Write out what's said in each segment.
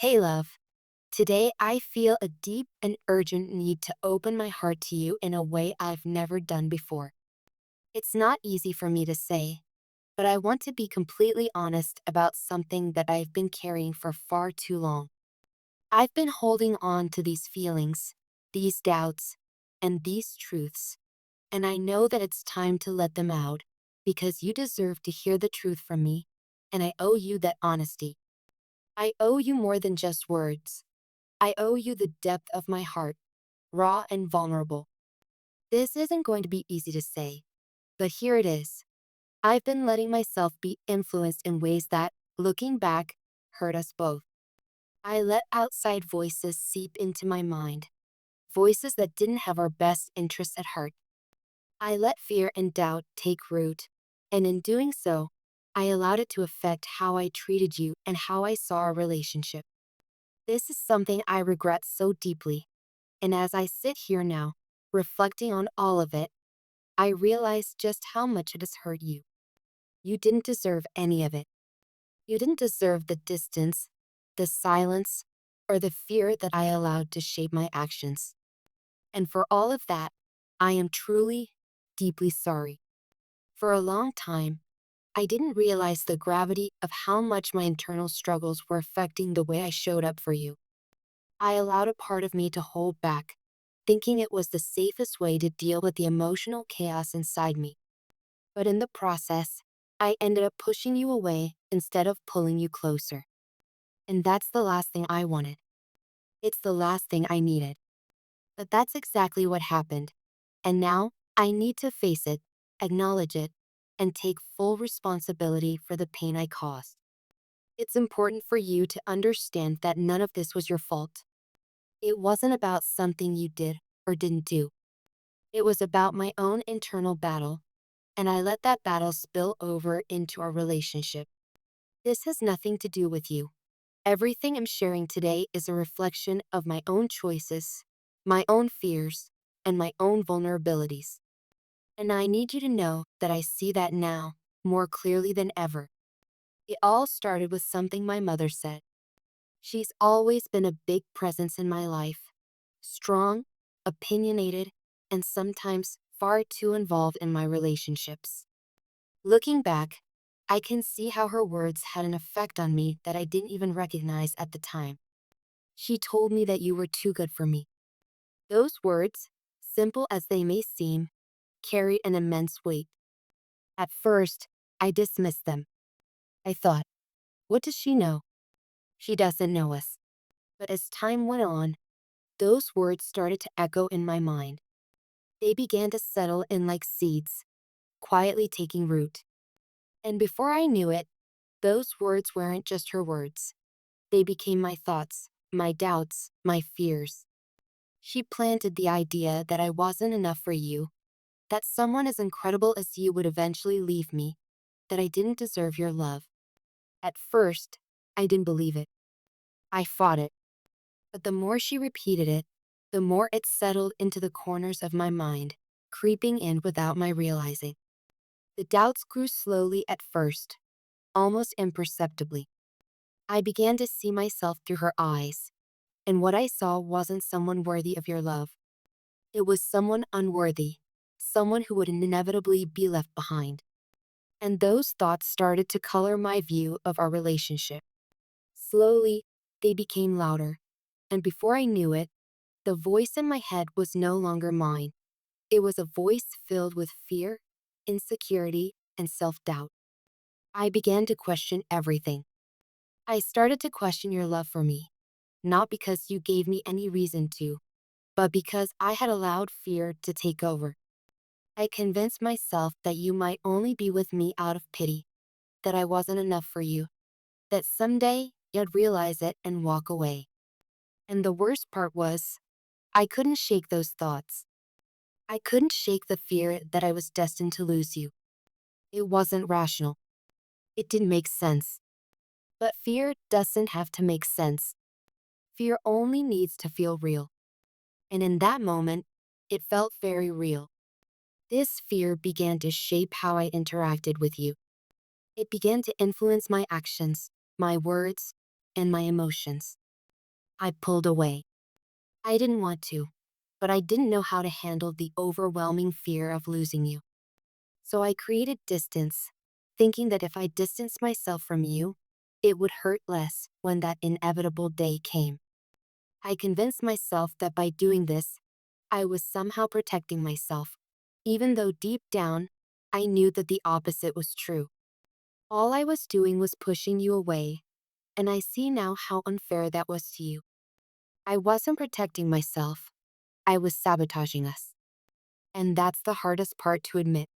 Hey, love. Today I feel a deep and urgent need to open my heart to you in a way I've never done before. It's not easy for me to say, but I want to be completely honest about something that I've been carrying for far too long. I've been holding on to these feelings, these doubts, and these truths, and I know that it's time to let them out because you deserve to hear the truth from me, and I owe you that honesty. I owe you more than just words. I owe you the depth of my heart, raw and vulnerable. This isn't going to be easy to say, but here it is. I've been letting myself be influenced in ways that, looking back, hurt us both. I let outside voices seep into my mind, voices that didn't have our best interests at heart. I let fear and doubt take root, and in doing so, I allowed it to affect how I treated you and how I saw our relationship. This is something I regret so deeply. And as I sit here now, reflecting on all of it, I realize just how much it has hurt you. You didn't deserve any of it. You didn't deserve the distance, the silence, or the fear that I allowed to shape my actions. And for all of that, I am truly, deeply sorry. For a long time, I didn't realize the gravity of how much my internal struggles were affecting the way I showed up for you. I allowed a part of me to hold back, thinking it was the safest way to deal with the emotional chaos inside me. But in the process, I ended up pushing you away instead of pulling you closer. And that's the last thing I wanted. It's the last thing I needed. But that's exactly what happened. And now, I need to face it, acknowledge it, and take full responsibility for the pain I caused. It's important for you to understand that none of this was your fault. It wasn't about something you did or didn't do. It was about my own internal battle, and I let that battle spill over into our relationship. This has nothing to do with you. Everything I'm sharing today is a reflection of my own choices, my own fears, and my own vulnerabilities. And I need you to know that I see that now more clearly than ever. It all started with something my mother said. She's always been a big presence in my life, strong, opinionated, and sometimes far too involved in my relationships. Looking back, I can see how her words had an effect on me that I didn't even recognize at the time. She told me that you were too good for me. Those words, simple as they may seem, carried an immense weight. At first, I dismissed them. I thought, what does she know? She doesn't know us. But as time went on, those words started to echo in my mind. They began to settle in like seeds, quietly taking root. And before I knew it, those words weren't just her words. They became my thoughts, my doubts, my fears. She planted the idea that I wasn't enough for you, that someone as incredible as you would eventually leave me, that I didn't deserve your love. At first, I didn't believe it. I fought it. But the more she repeated it, the more it settled into the corners of my mind, creeping in without my realizing. The doubts grew slowly at first, almost imperceptibly. I began to see myself through her eyes, and what I saw wasn't someone worthy of your love. It was someone unworthy, someone who would inevitably be left behind. And those thoughts started to color my view of our relationship. Slowly, they became louder, and before I knew it, the voice in my head was no longer mine. It was a voice filled with fear, insecurity, and self-doubt. I began to question everything. I started to question your love for me, not because you gave me any reason to, but because I had allowed fear to take over. I convinced myself that you might only be with me out of pity, that I wasn't enough for you, that someday you'd realize it and walk away. And the worst part was, I couldn't shake those thoughts. I couldn't shake the fear that I was destined to lose you. It wasn't rational. It didn't make sense. But fear doesn't have to make sense. Fear only needs to feel real. And in that moment, it felt very real. This fear began to shape how I interacted with you. It began to influence my actions, my words, and my emotions. I pulled away. I didn't want to, but I didn't know how to handle the overwhelming fear of losing you. So I created distance, thinking that if I distanced myself from you, it would hurt less when that inevitable day came. I convinced myself that by doing this, I was somehow protecting myself, even though deep down, I knew that the opposite was true. All I was doing was pushing you away, and I see now how unfair that was to you. I wasn't protecting myself, I was sabotaging us. And that's the hardest part to admit.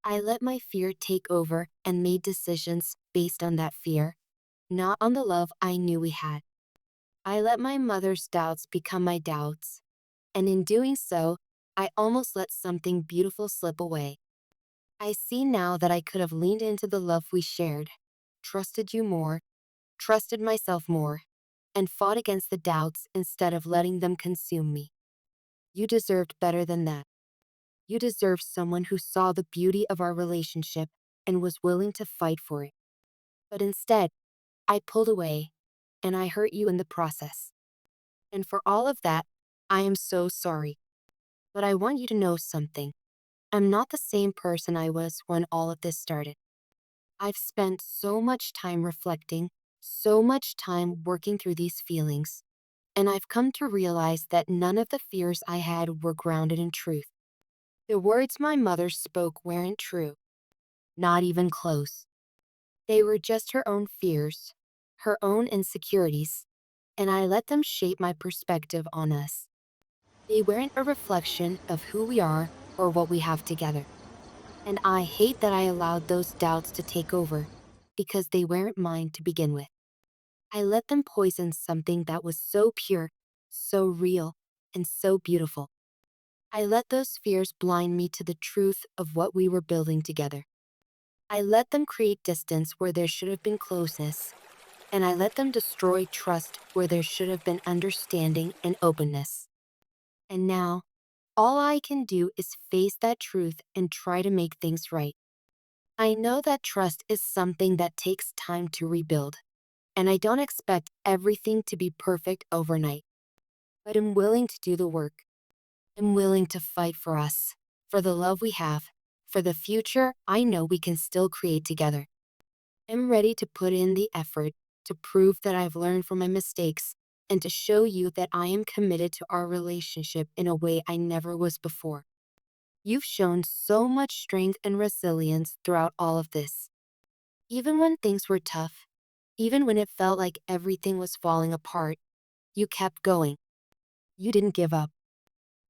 I let my fear take over and made decisions based on that fear, not on the love I knew we had. I let my mother's doubts become my doubts, and in doing so, I almost let something beautiful slip away. I see now that I could have leaned into the love we shared, trusted you more, trusted myself more, and fought against the doubts instead of letting them consume me. You deserved better than that. You deserved someone who saw the beauty of our relationship and was willing to fight for it. But instead, I pulled away, and I hurt you in the process. And for all of that, I am so sorry. But I want you to know something. I'm not the same person I was when all of this started. I've spent so much time reflecting, so much time working through these feelings, and I've come to realize that none of the fears I had were grounded in truth. The words my mother spoke weren't true, not even close. They were just her own fears, her own insecurities, and I let them shape my perspective on us. They weren't a reflection of who we are or what we have together. And I hate that I allowed those doubts to take over because they weren't mine to begin with. I let them poison something that was so pure, so real, and so beautiful. I let those fears blind me to the truth of what we were building together. I let them create distance where there should have been closeness, and I let them destroy trust where there should have been understanding and openness. And now, all I can do is face that truth and try to make things right. I know that trust is something that takes time to rebuild, and I don't expect everything to be perfect overnight. But I'm willing to do the work. I'm willing to fight for us, for the love we have, for the future I know we can still create together. I'm ready to put in the effort to prove that I've learned from my mistakes and to show you that I am committed to our relationship in a way I never was before. You've shown so much strength and resilience throughout all of this. Even when things were tough, even when it felt like everything was falling apart, you kept going. You didn't give up.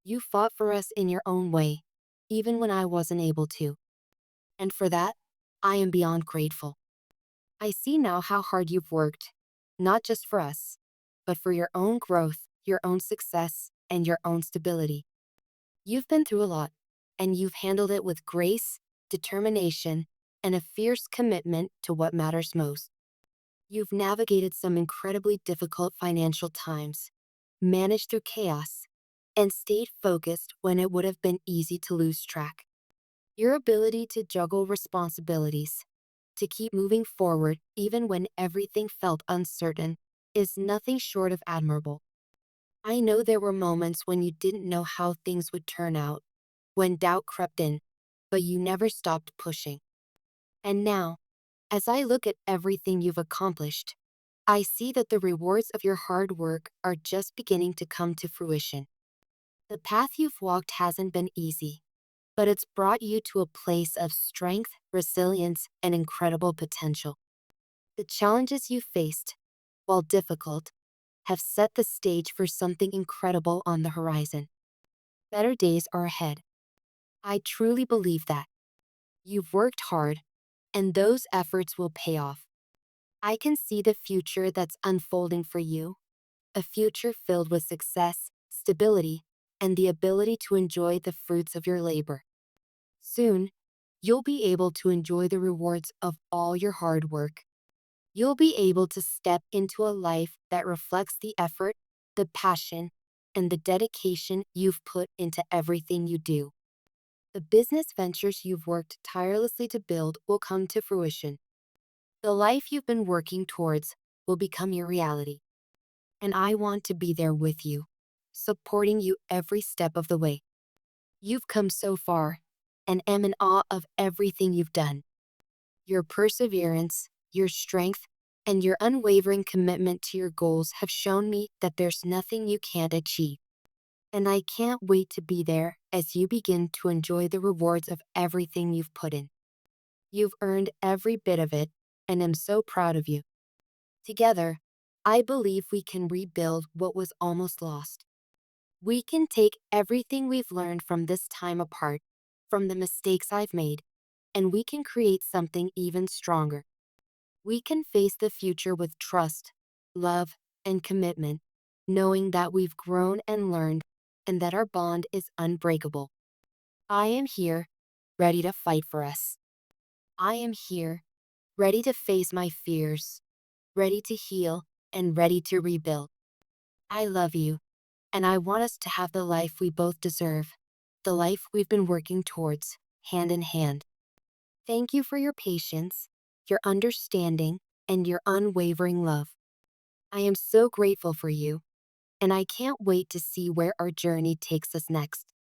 You fought for us in your own way, even when I wasn't able to. And for that, I am beyond grateful. I see now how hard you've worked, not just for us, but for your own growth, your own success, and your own stability. You've been through a lot, and you've handled it with grace, determination, and a fierce commitment to what matters most. You've navigated some incredibly difficult financial times, managed through chaos, and stayed focused when it would have been easy to lose track. Your ability to juggle responsibilities, to keep moving forward even when everything felt uncertain, is nothing short of admirable. I know there were moments when you didn't know how things would turn out, when doubt crept in, but you never stopped pushing. And now, as I look at everything you've accomplished, I see that the rewards of your hard work are just beginning to come to fruition. The path you've walked hasn't been easy, but it's brought you to a place of strength, resilience, and incredible potential. The challenges you faced, while difficult, have set the stage for something incredible on the horizon. Better days are ahead. I truly believe that. You've worked hard, and those efforts will pay off. I can see the future that's unfolding for you, a future filled with success, stability, and the ability to enjoy the fruits of your labor. Soon, you'll be able to enjoy the rewards of all your hard work. You'll be able to step into a life that reflects the effort, the passion, and the dedication you've put into everything you do. The business ventures you've worked tirelessly to build will come to fruition. The life you've been working towards will become your reality. and I want to be there with you, supporting you every step of the way. You've come so far, and am in awe of everything you've done. Your perseverance, your strength, and your unwavering commitment to your goals have shown me that there's nothing you can't achieve. And I can't wait to be there as you begin to enjoy the rewards of everything you've put in. You've earned every bit of it, and I'm so proud of you. Together, I believe we can rebuild what was almost lost. We can take everything we've learned from this time apart, from the mistakes I've made, and we can create something even stronger. We can face the future with trust, love, and commitment, knowing that we've grown and learned and that our bond is unbreakable. I am here, ready to fight for us. I am here, ready to face my fears, ready to heal, and ready to rebuild. I love you, and I want us to have the life we both deserve, the life we've been working towards, hand in hand. Thank you for your patience, your understanding, and your unwavering love. I am so grateful for you, and I can't wait to see where our journey takes us next.